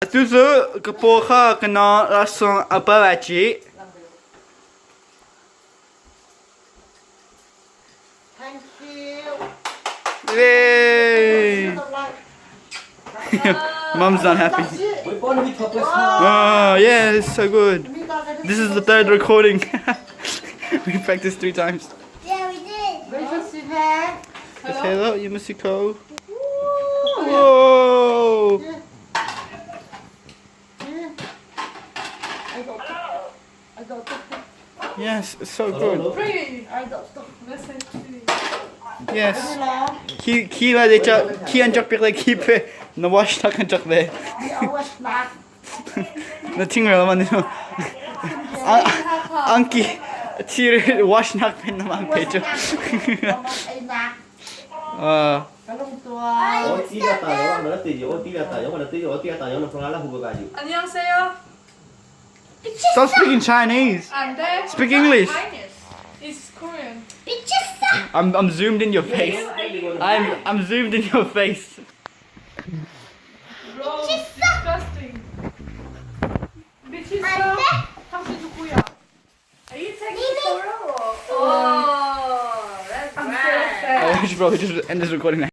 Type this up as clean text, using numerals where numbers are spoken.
Susu kepoha kena laksawng apa pakcik? Thank you. Yay! Mom's not happy. Oh yeah, it's so good. This is the third recording. We practiced 3 times. Yeah, we did. Hello, you must go. Whoa! Yes, it's so good. Yes. Ki la de ki an jak like keep na wash tak an jak le. Na ting ra man no. Anki tir wash nak pen na man pecho. 안녕하세요. Stop speaking Chinese. Speak English. It's Korean. I'm zoomed in your face. I'm zoomed in your face. Bro, disgusting. 미쳤어? 당신 누구야? Are you taking a photo? Oh, that's I'm right. I should probably just end this recording now.